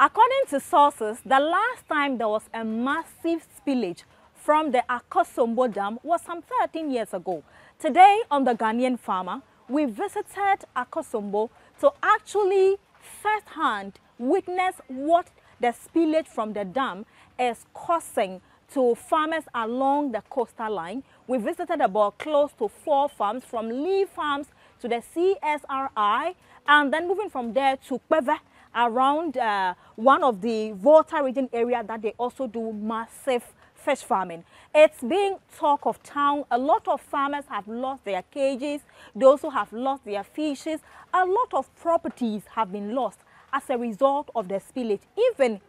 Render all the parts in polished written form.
According to sources, the last time there was a massive spillage from the Akosombo Dam was some 13 years ago. Today on The Ghanaian Farmer, we visited Akosombo to actually firsthand witness what the spillage from the dam is causing to farmers along the coastal line. We visited about close to 4 farms, from Lee Farms to the CSRI, and then moving from there to Kweve, around one of the Volta region area that they also do massive fish farming. It's being talk of town. A lot of farmers have lost their cages. They also have lost their fishes. A lot of properties have been lost as a result of the spillage. Even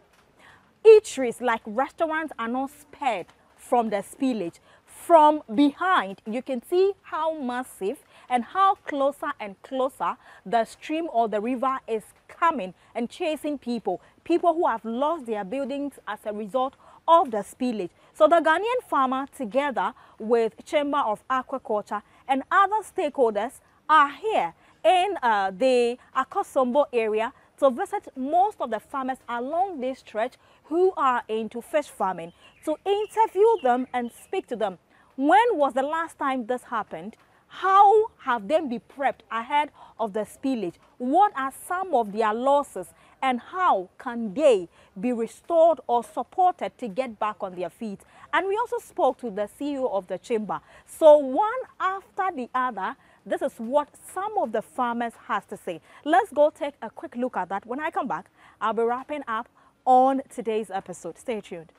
eateries like restaurants are not spared from the spillage. From behind, you can see how massive and how closer and closer the stream or the river is coming and chasing people who have lost their buildings as a result of the spillage. So the Ghanaian Farmer, together with Chamber of Aquaculture and other stakeholders, are here in the Akosombo area to visit most of the farmers along this stretch who are into fish farming, to interview them and speak to them. When was the last time this happened? How have they been prepped ahead of the spillage? What are some of their losses? And how can they be restored or supported to get back on their feet? And we also spoke to the CEO of the chamber. So one after the other, this is what some of the farmers has to say. Let's go take a quick look at that. When I come back, I'll be wrapping up on today's episode. Stay tuned.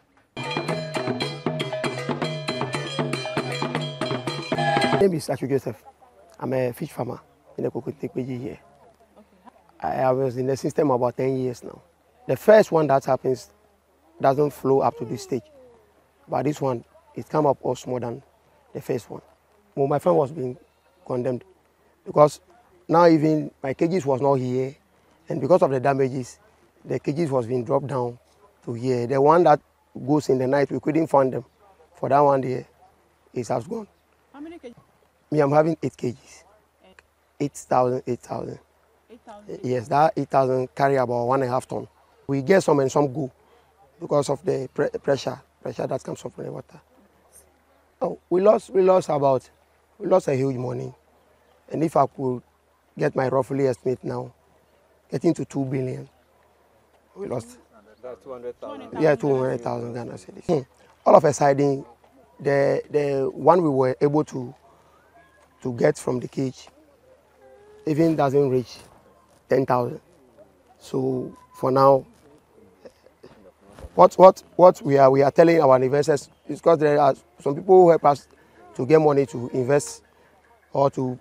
My name is Achu Joseph. I'm a fish farmer in the Kokotekpeji here. I was in the system about 10 years now. The first one that happens doesn't flow up to this stage. But this one, it come up also more than the first one. Well, my friend was being condemned because now even my cages was not here, and because of the damages, the cages was being dropped down to here. The one that goes in the night, we couldn't find them. For that one there, it has gone. How many cages? Me, I'm having 8 cages. 8,000. 8,000? Yes, that 8,000 carry about 1.5 tons. We get some and some go because of the pressure that comes from the water. Oh, we lost a huge money. And if I could get my roughly estimate now, getting to 2 billion, we lost. That's 200,000. Yeah, 200,000 Ghana cedis. All of a sudden, the one we were able to get from the cage even doesn't reach 10,000. So for now, what we are telling our investors is, because there are some people who help us to get money to invest or to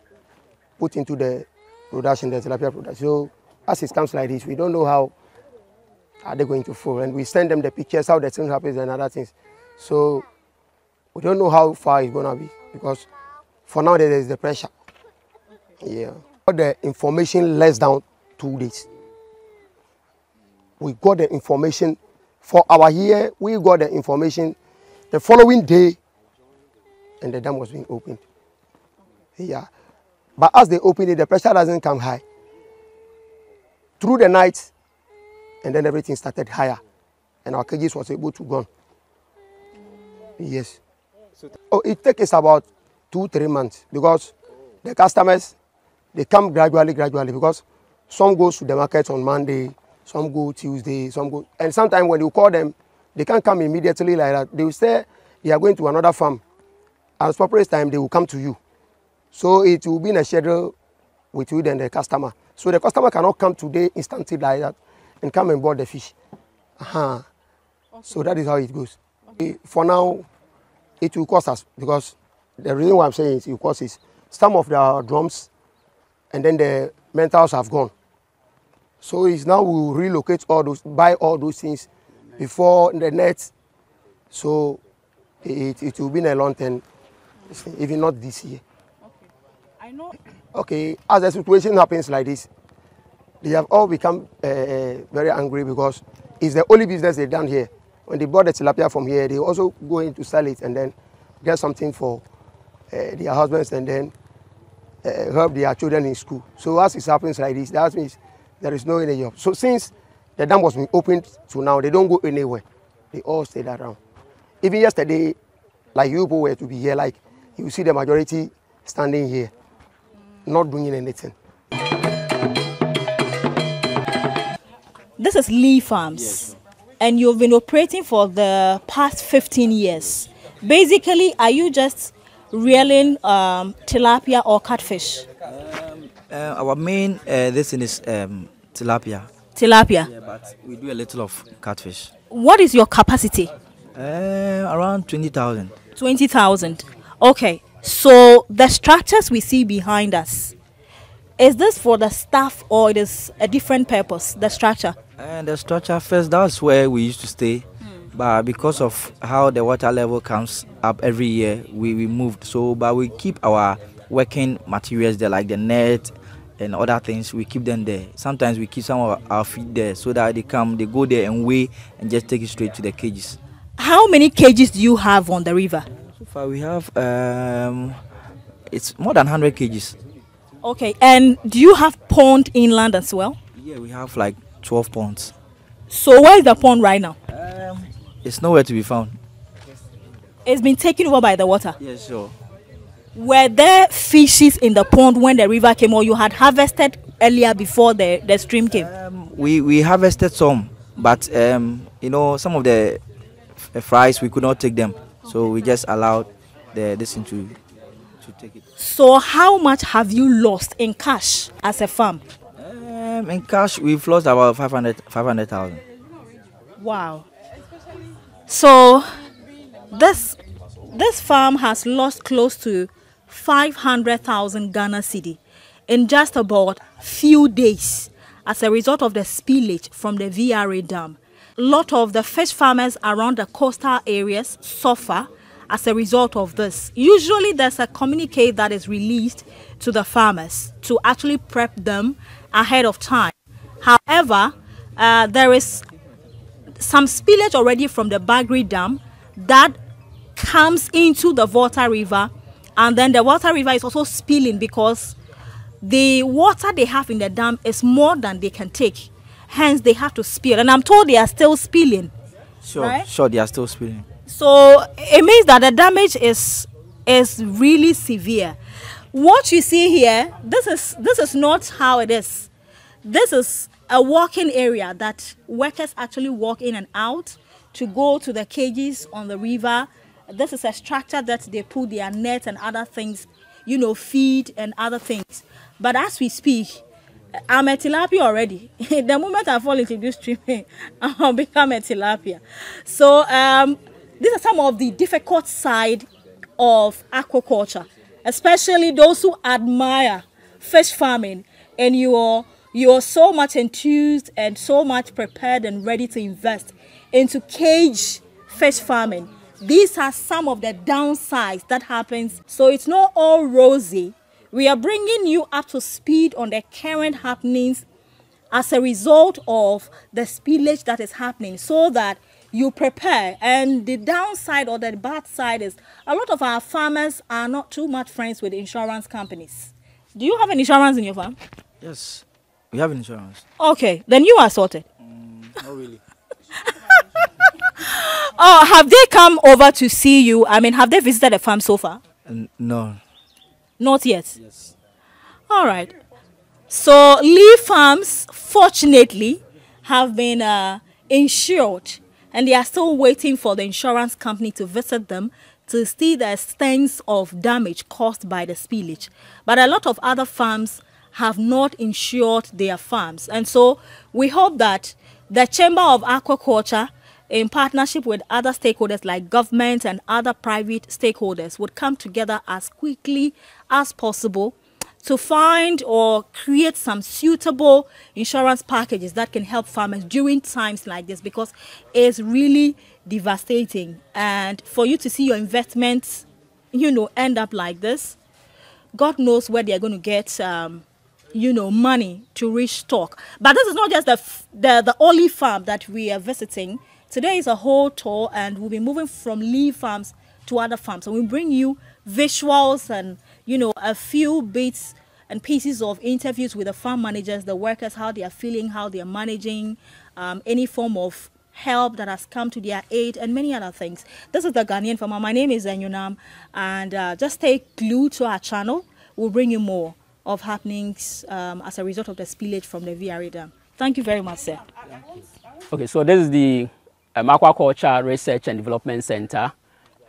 put into the production, the tilapia production. So as it comes like this, we don't know how are they going to fall, and we send them the pictures how the thing happens and other things. So we don't know how far it's gonna be, because for now there is the pressure. Yeah. Got the information less than 2 days. We got the information for our year. We got the information the following day, and the dam was being opened. Yeah. But as they open it, the pressure doesn't come high. Through the night, and then everything started higher, and our cages was able to go. Yes. Oh, it takes us about 2-3 months, because the customers, they come gradually, because some go to the market on Monday, some go Tuesday, some go, and sometimes when you call them, they can't come immediately like that. They will say they are going to another farm. As proper time, they will come to you. So it will be in a schedule with you and the customer. So the customer cannot come today instantly like that and come and board the fish. Okay. So that is how it goes. Okay. For now, it will cost us, because the reason why I'm saying it will cost is some of the drums and then the mentals have gone. So it's now we will relocate all those, buy all those things before the net. So it will be in a long term, even not this year. Okay. I know. Okay, as the situation happens like this, they have all become very angry, because it's the only business they've done here. When they bought the tilapia from here, they also go in to sell it and then get something for their husbands, and then help their children in school. So as it happens like this, that means there is no any job. So since the dam was being opened to now. They don't go anywhere. They all stayed around. Even yesterday, like you people were to be here, like you see the majority standing here, not doing anything. This is Lee Farms. Yes. And you've been operating for the past 15 years. Basically, are you just rearing tilapia or catfish? Our main this thing is tilapia. Tilapia. Yeah, but we do a little of catfish. What is your capacity? Around 20,000. 20,000. Okay. So the structures we see behind us, is this for the staff or it is a different purpose, the structure? And the structure first, that's where we used to stay. But because of how the water level comes up every year, we moved. So, but we keep our working materials there, like the net and other things. We keep them there. Sometimes we keep some of our feet there so that they go there and weigh and just take it straight to the cages. How many cages do you have on the river? So far we have it's more than 100 cages. Okay, and do you have pond inland as well? Yeah, we have like 12 ponds. So where is the pond right now? It's nowhere to be found. It's been taken over by the water. Yes, sure. Were there fishes in the pond when the river came, or you had harvested earlier before the stream came? We harvested some, but you know, some of the fries we could not take them, so we just allowed this to take it. So how much have you lost in cash as a farm? In cash, we've lost about 500,000. Wow. So this farm has lost close to 500,000 Ghana cedi in just about few days as a result of the spillage from the VRA dam. A lot of the fish farmers around the coastal areas suffer as a result of this. Usually there's a communique that is released to the farmers to actually prep them ahead of time. However, there is some spillage already from the Bagri Dam that comes into the Volta River, and then the Volta River is also spilling because the water they have in the dam is more than they can take. Hence, they have to spill. And I'm told they are still spilling. Sure, right? Sure, they are still spilling. So it means that the damage is really severe. What you see here, this is not how it is. This is a walking area that workers actually walk in and out to go to the cages on the river. This is a structure that they put their nets and other things, you know, feed and other things. But as we speak, I'm a tilapia already. The moment I fall into this stream, I'll become a tilapia. So these are some of the difficult side of aquaculture, especially those who admire fish farming, and you're so much enthused and so much prepared and ready to invest into cage fish farming. These are some of the downsides that happens. So it's not all rosy. We are bringing you up to speed on the current happenings as a result of the spillage that is happening, so that you prepare. And the downside or the bad side is a lot of our farmers are not too much friends with insurance companies. Do you have an insurance in your farm? Yes, we have insurance. Okay, then you are sorted. Not really. Oh, have they come over to see you? I mean, have they visited the farm so far? No. Not yet. Yes. All right. So Lee Farms, fortunately, have been insured, and they are still waiting for the insurance company to visit them to see the extent of damage caused by the spillage. But a lot of other farms have not insured their farms, and so we hope that the Chamber of Aquaculture, in partnership with other stakeholders like government and other private stakeholders, would come together as quickly as possible to find or create some suitable insurance packages that can help farmers during times like this, because it's really devastating. And for you to see your investments, you know, end up like this, God knows where they're going to get you know, money to restock. But this is not just the only farm that we are visiting. Today is a whole tour, and we'll be moving from Lee Farms to other farms. So we bring you visuals and, you know, a few bits and pieces of interviews with the farm managers, the workers, how they are feeling, how they are managing, any form of help that has come to their aid, and many other things. This is the Ghanaian Farmer. My name is Enyunam, and just stay glued to our channel. We'll bring you more of happenings as a result of the spillage from the VRA Dam. Thank you very much, sir. Okay, so this is the Aquaculture Research and Development Center,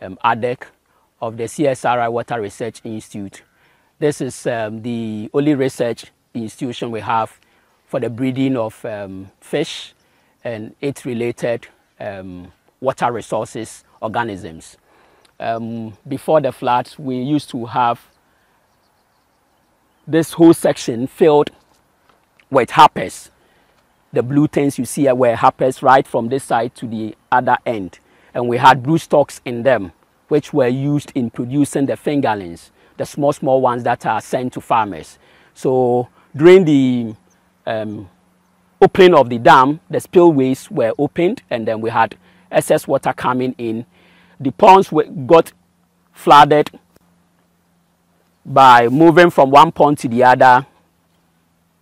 ADEC, of the CSRI Water Research Institute. This is the only research institution we have for the breeding of fish and its related water resources organisms. Before the floods, we used to have this whole section filled with harpers. The blue things you see were harpers right from this side to the other end. And we had blue stalks in them, which were used in producing the fingerlings, the small ones that are sent to farmers. So during the opening of the dam, the spillways were opened, and then we had excess water coming in. The ponds got flooded by moving from one pond to the other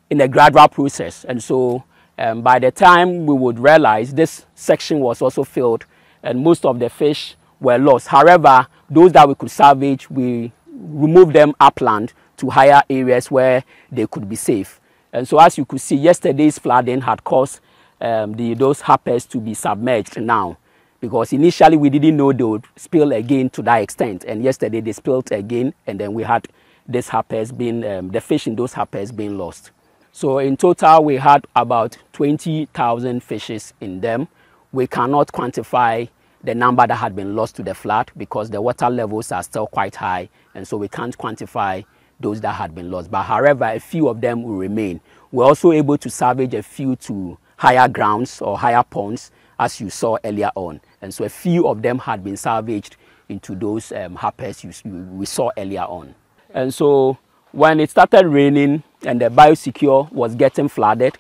in a gradual process. And so by the time we would realize, this section was also filled and most of the fish were lost. However, those that we could salvage, we removed them upland to higher areas where they could be safe. And so as you could see, yesterday's flooding had caused those harpers to be submerged now, because initially we didn't know they would spill again to that extent. And yesterday they spilled again, and then we had these harpers being, the fish in those harpers being lost. So in total, we had about 20,000 fishes in them. We cannot quantify the number that had been lost to the flood because the water levels are still quite high, and so we can't quantify those that had been lost. But however, a few of them will remain. We're also able to salvage a few to higher grounds or higher ponds, as you saw earlier on. And so a few of them had been salvaged into those harpers we saw earlier on. And so when it started raining and the Biosecure was getting flooded,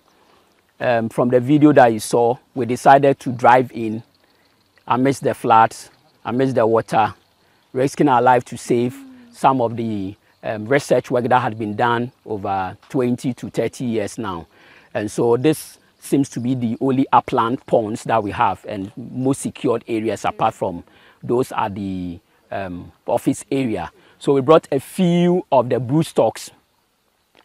from the video that you saw, we decided to drive in amidst the floods, amidst the water, risking our life to save some of the research work that had been done over 20 to 30 years now. And so this seems to be the only upland ponds that we have, and most secured areas apart from those are the office area. So we brought a few of the broodstocks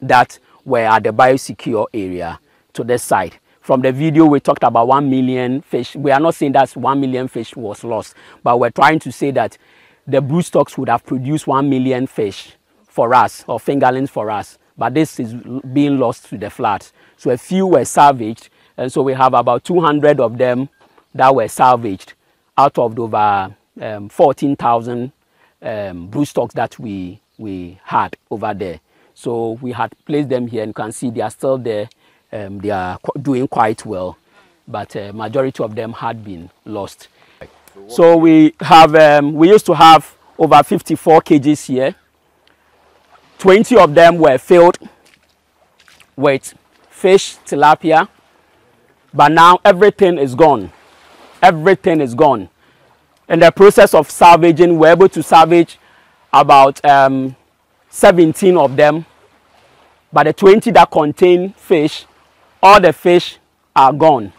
that were at the Biosecure area to this side. From the video, we talked about 1 million fish. We are not saying that 1 million fish was lost, but we're trying to say that the broodstocks would have produced 1 million fish for us, or fingerlings for us, but this is being lost to the floods. So a few were salvaged, and so we have about 200 of them that were salvaged out of the over 14,000 broodstocks that we had over there. So we had placed them here, and you can see they are still there. They are doing quite well, but majority of them had been lost. So we have, we used to have over 54 cages here. 20 of them were filled with fish, tilapia, but now everything is gone. Everything is gone. In the process of salvaging, we're able to salvage about 17 of them, but the 20 that contain fish, all the fish are gone.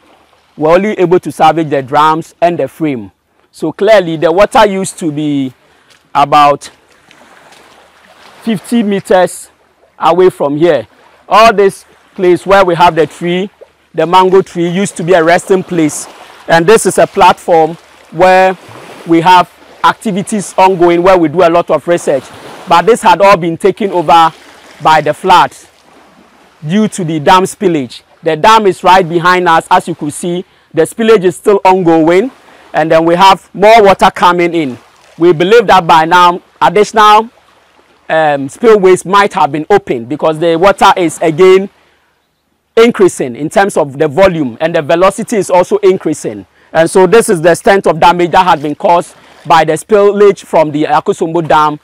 We're only able to salvage the drums and the frame. So clearly the water used to be about 50 meters away from here. All this place where we have the tree, the mango tree, used to be a resting place. And this is a platform where we have activities ongoing, where we do a lot of research. But this had all been taken over by the floods due to the dam spillage. The dam is right behind us. As you could see, the spillage is still ongoing, and then we have more water coming in. We believe that by now additional spillways might have been opened because the water is again increasing in terms of the volume, and the velocity is also increasing. And so this is the extent of damage that has been caused by the spillage from the Akosombo Dam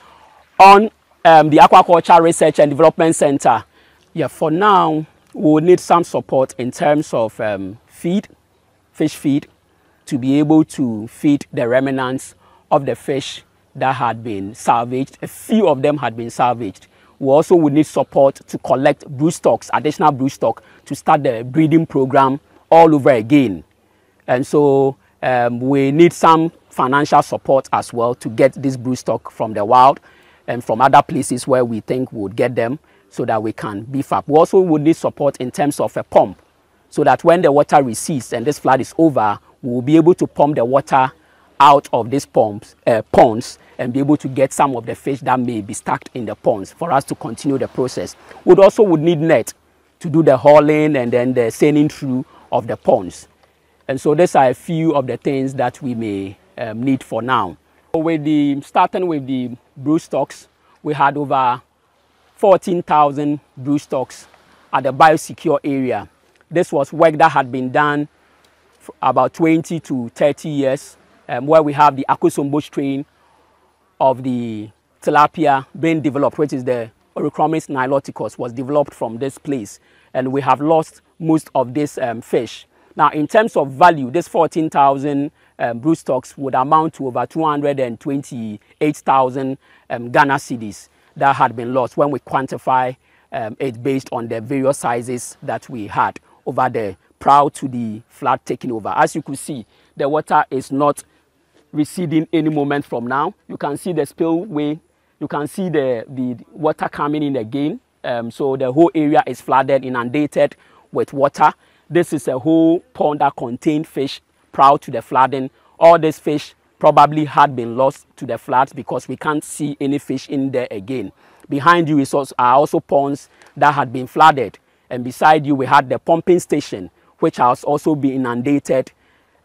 on the Aquaculture Research and Development Center. Yeah, for now, we will need some support in terms of feed, fish feed, to be able to feed the remnants of the fish that had been salvaged. A few of them had been salvaged. we also would need support to collect brood stocks, additional brood stock, to start the breeding program all over again. And so we need some financial support as well to get this brood stock from the wild and from other places where we think we would get them, so that we can beef up. We also would need support in terms of a pump, so that when the water recedes and this flood is over, we will be able to pump the water out of these ponds and be able to get some of the fish that may be stuck in the ponds for us to continue the process. We also would need net to do the hauling and then the sailing through of the ponds. And so these are a few of the things that we may need for now. Starting with the brood stocks, we had over 14,000 brood stocks at the biosecure area. This was work that had been done for about 20 to 30 years, where we have the Akosombo strain of the tilapia being developed, which is the Orychromis niloticus, was developed from this place. And we have lost most of this fish. Now, in terms of value, this 14,000 brood stocks would amount to over 228,000 Ghana cedis that had been lost when we quantify it based on the various sizes that we had over there prior to the flood taking over. As you could see, the water is not receding any moment from now. You can see the spillway. You can see the water coming in again. So the whole area is flooded, inundated with water. This is a whole pond that contained fish prior to the flooding. All these fish probably had been lost to the floods because we can't see any fish in there again. Behind you are also ponds that had been flooded. And beside you, we had the pumping station, which has also been inundated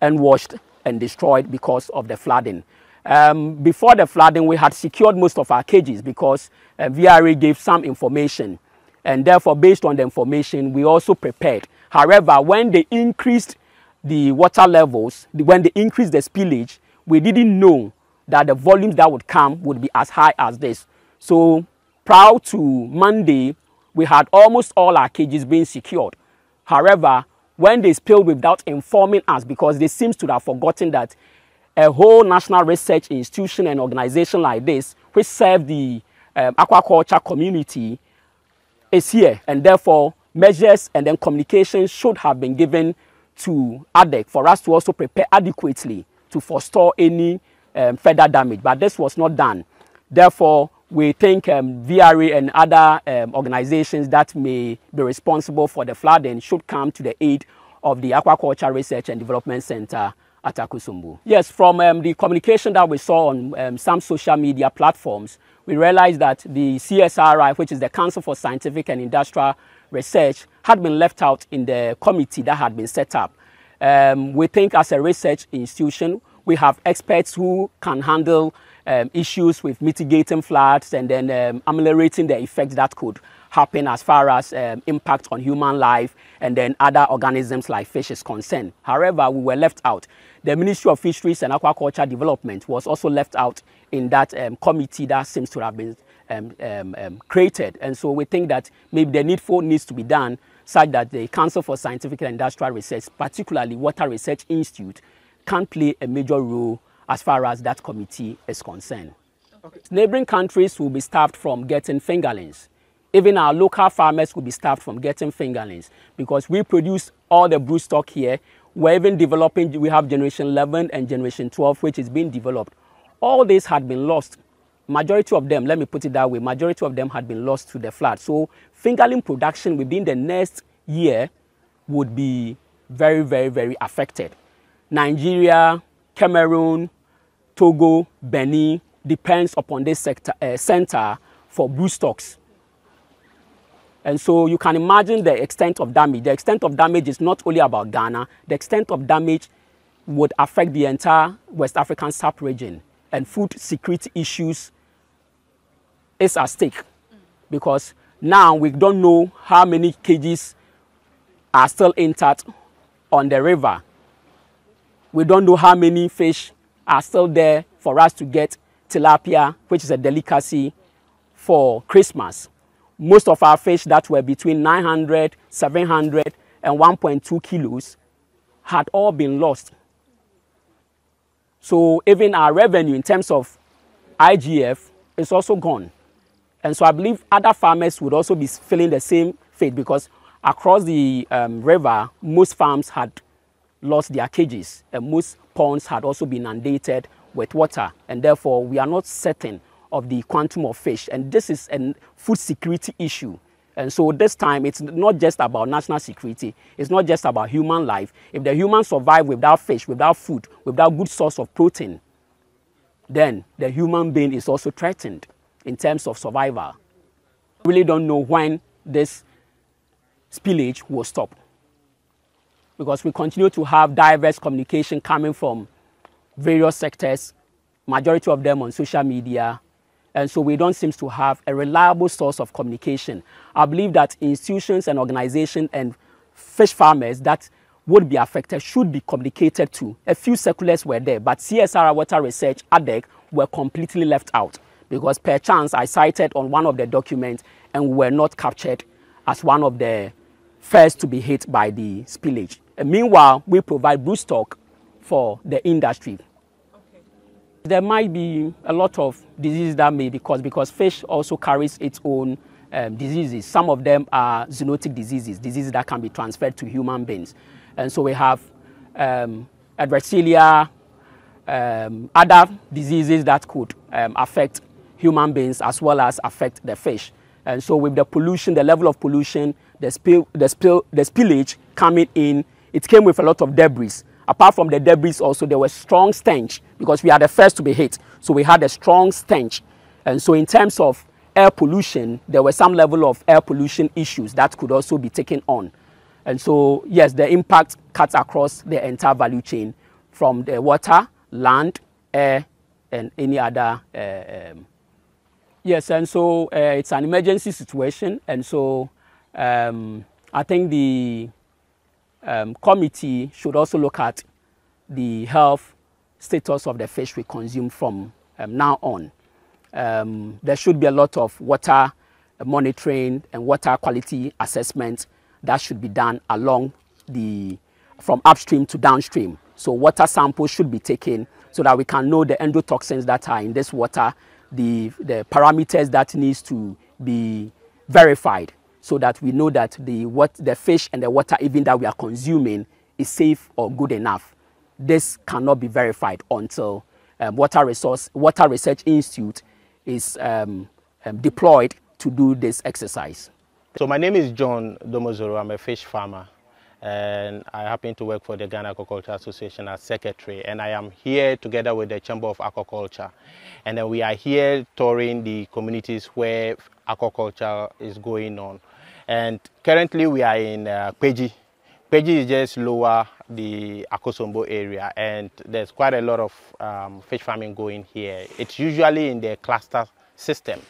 and washed and destroyed because of the flooding. Before the flooding, we had secured most of our cages because VRA gave some information. And therefore, based on the information, we also prepared. However, when they increased the water levels, when they increased the spillage, we didn't know that the volumes that would come would be as high as this. So prior to Monday, we had almost all our cages being secured. However, when they spilled without informing us, because they seem to have forgotten that a whole national research institution and organization like this, which serve the aquaculture community, is here, and therefore measures and then communication should have been given to ADEC for us to also prepare adequately to forestall any further damage. But this was not done. Therefore, we think VRA and other organizations that may be responsible for the flooding should come to the aid of the Aquaculture Research and Development Center at Akosombo. Yes, from the communication that we saw on some social media platforms, we realized that the CSRI, which is the Council for Scientific and Industrial Research, had been left out in the committee that had been set up. We think as a research institution, we have experts who can handle issues with mitigating floods and then ameliorating the effects that could happen as far as impact on human life and then other organisms like fish is concerned. However, we were left out. The Ministry of Fisheries and Aquaculture Development was also left out in that committee that seems to have been created. And so we think that maybe the needful needs to be done such that the Council for Scientific and Industrial Research, particularly Water Research Institute, can play a major role as far as that committee is concerned. Okay. Neighboring countries will be stopped from getting fingerlings. Even our local farmers will be stopped from getting fingerlings because we produce all the brood stock here. We're even developing, we have generation 11 and generation 12, which is being developed. All these had been lost. Majority of them, let me put it that way, majority of them had been lost to the flood. So fingerling production within the next year would be very, very, very affected. Nigeria, Cameroon, Togo, Benin depends upon this center for brood stocks. And so you can imagine the extent of damage. The extent of damage is not only about Ghana. The extent of damage would affect the entire West African sub-region. And food security issues is at stake. Because now we don't know how many cages are still intact on the river. We don't know how many fish are still there for us to get tilapia, which is a delicacy for Christmas. Most of our fish that were between 900, 700, and 1.2 kilos had all been lost. So even our revenue in terms of IGF is also gone. And so I believe other farmers would also be feeling the same fate, because across the river, most farms had lost their cages, and most ponds had also been inundated with water, and therefore we are not certain of the quantum of fish, and this is a food security issue. And so this time it's not just about national security, it's not just about human life. If the humans survive without fish, without food, without good source of protein, then the human being is also threatened in terms of survival. We really don't know when this spillage will stop, because we continue to have diverse communication coming from various sectors, majority of them on social media, and so we don't seem to have a reliable source of communication. I believe that institutions and organizations and fish farmers that would be affected should be communicated to. A few circulars were there, but CSR Water Research, ADEC, were completely left out, because per chance I cited on one of the documents and were not captured as one of the first to be hit by the spillage. And meanwhile, we provide broodstock for the industry. Okay. There might be a lot of diseases that may be caused, because fish also carries its own diseases. Some of them are zoonotic diseases, diseases that can be transferred to human beings. And so we have Adverselia, other diseases that could affect human beings as well as affect the fish. And so with the pollution, the level of pollution, the spillage coming in, it came with a lot of debris. Apart from the debris also, there was strong stench, because we are the first to be hit. So we had a strong stench. And so in terms of air pollution, there was some level of air pollution issues that could also be taken on. And so, yes, the impact cuts across the entire value chain, from the water, land, air, and any other. Yes, and so it's an emergency situation. And so I think the committee should also look at the health status of the fish we consume from now on. There should be a lot of water monitoring and water quality assessment that should be done along from upstream to downstream. So water samples should be taken so that we can know the endotoxins that are in this water, the parameters that needs to be verified, so that we know that the fish and the water even that we are consuming is safe or good enough. This cannot be verified until Water Research Institute is deployed to do this exercise. So my name is John Domozoro. I'm a fish farmer, and I happen to work for the Ghana Aquaculture Association as secretary, and I am here together with the Chamber of Aquaculture, and then we are here touring the communities where aquaculture is going on. And currently we are in Kpeji. Kpeji is just lower the Akosombo area, and there's quite a lot of fish farming going here. It's usually in the cluster system,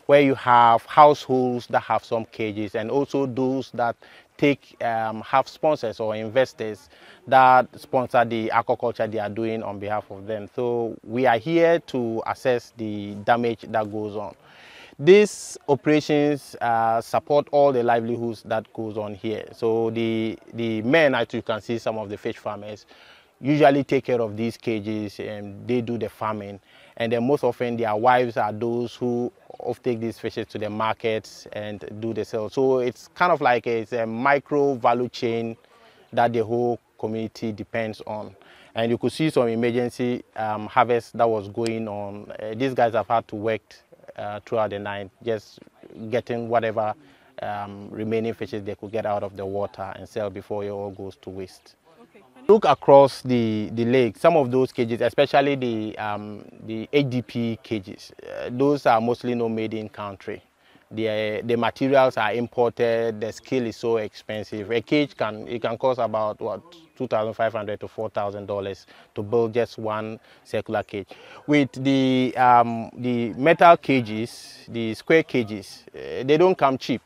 where you have households that have some cages, and also those that have sponsors or investors that sponsor the aquaculture they are doing on behalf of them. So we are here to assess the damage that goes on. These operations support all the livelihoods that goes on here. So the men, as you can see, some of the fish farmers usually take care of these cages, and they do the farming. And then most often their wives are those who take these fishes to the markets and do the sale. So it's kind of like it's a micro value chain that the whole community depends on. And you could see some emergency harvest that was going on. These guys have had to work throughout the night, just getting whatever remaining fishes they could get out of the water and sell before it all goes to waste. Look across the lake, some of those cages, especially the HDP cages, those are mostly not made in country. The materials are imported, the scale is so expensive. A cage can cost about what, $2,500 to $4,000 to build just one circular cage. With the metal cages, the square cages, they don't come cheap.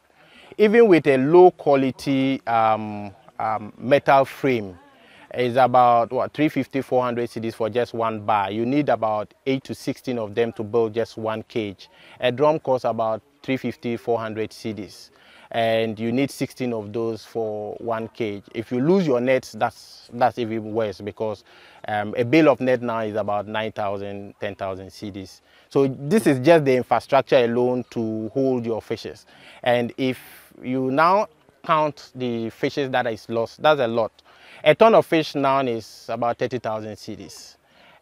Even with a low quality metal frame, is about what, 350, 400 cedis for just one bar. You need about 8 to 16 of them to build just one cage. A drum costs about 350, 400 cedis. and you need 16 of those for one cage. If you lose your nets, that's even worse, because a bale of net now is about 9,000, 10,000 cedis. So this is just the infrastructure alone to hold your fishes. And if you now count the fishes that is lost, that's a lot. A ton of fish now is about 30,000 cedis.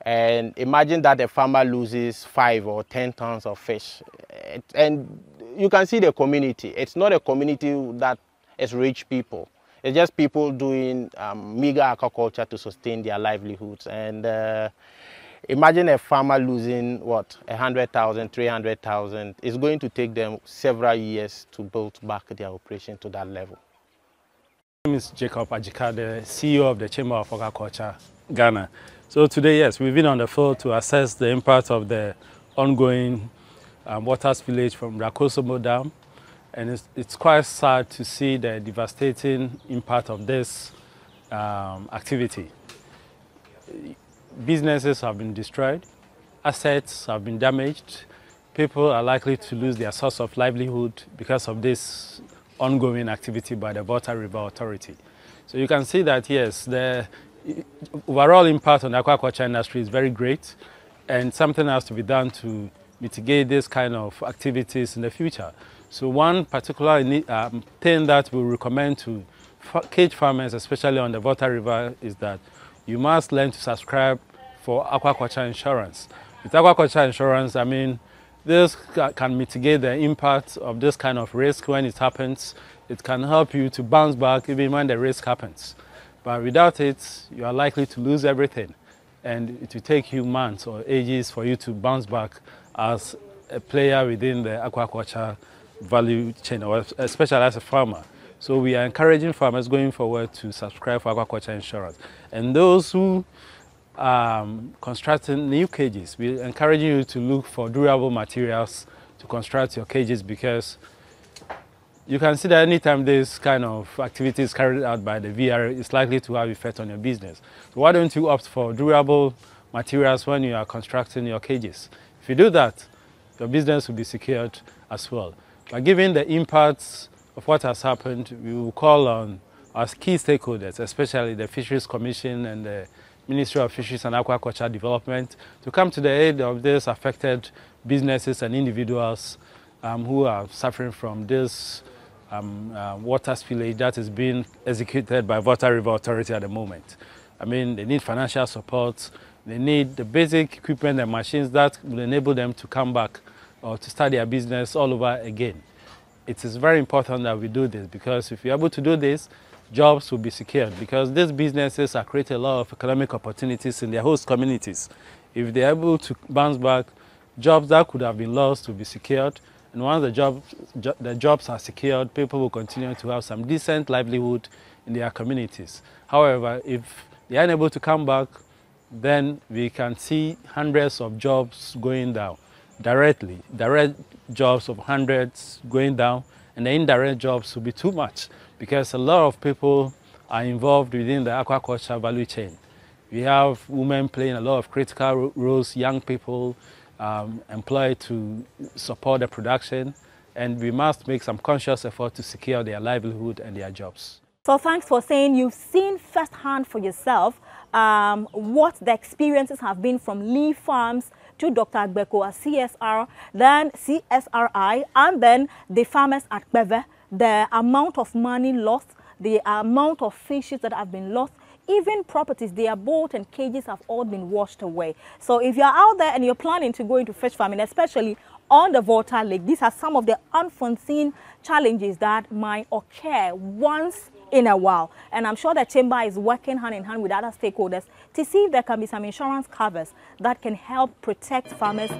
And imagine that a farmer loses 5 or 10 tons of fish. And you can see the community. It's not a community that is rich people. It's just people doing meager aquaculture to sustain their livelihoods. And imagine a farmer losing, what, 100,000, 300,000. It's going to take them several years to build back their operation to that level. My name is Jacob Ajika, the CEO of the Chamber of Aquaculture, Ghana. So today, yes, we've been on the field to assess the impact of the ongoing water spillage from the Akosombo Dam. And it's quite sad to see the devastating impact of this activity. Businesses have been destroyed, assets have been damaged, people are likely to lose their source of livelihood because of this ongoing activity by the Volta River Authority. So you can see that, yes, the overall impact on the aquaculture industry is very great, and something has to be done to mitigate this kind of activities in the future. So one particular thing that we recommend to cage farmers, especially on the Volta River, is that you must learn to subscribe for aquaculture insurance. With aquaculture insurance, I mean, this can mitigate the impact of this kind of risk when it happens. It can help you to bounce back even when the risk happens. But without it, you are likely to lose everything. And it will take you months or ages for you to bounce back as a player within the aquaculture value chain, or especially as a farmer. So we are encouraging farmers going forward to subscribe for aquaculture insurance. And those who constructing new cages, we encourage you to look for durable materials to construct your cages, because you can see that anytime this kind of activity is carried out by the VR, it's likely to have effect on your business. So why don't you opt for durable materials when you are constructing your cages? If you do that, your business will be secured as well. But given the impacts of what has happened, we will call on our key stakeholders, especially the Fisheries Commission and the Ministry of Fisheries and Aquaculture Development, to come to the aid of these affected businesses and individuals who are suffering from this water spillage that is being executed by Volta River Authority at the moment. I mean, they need financial support, they need the basic equipment and machines that will enable them to come back or to start their business all over again. It is very important that we do this, because if you're able to do this, jobs will be secured, because these businesses are creating a lot of economic opportunities in their host communities. If they're able to bounce back, jobs that could have been lost will be secured. And once the jobs are secured, people will continue to have some decent livelihood in their communities. However, if they are unable to come back, then we can see hundreds of jobs going down directly. Direct jobs of hundreds going down, and the indirect jobs will be too much, because a lot of people are involved within the aquaculture value chain. We have women playing a lot of critical roles, young people employed to support the production, and we must make some conscious effort to secure their livelihood and their jobs. So thanks for saying you've seen firsthand for yourself what the experiences have been from Lee Farms to Dr. Agbeko at CSR, then CSRI, and then the farmers at Beve. The amount of money lost, the amount of fishes that have been lost, even properties, their boat and cages have all been washed away. So if you're out there and you're planning to go into fish farming, especially on the Volta Lake, these are some of the unforeseen challenges that might occur once in a while. And I'm sure the Chamber is working hand in hand with other stakeholders to see if there can be some insurance covers that can help protect farmers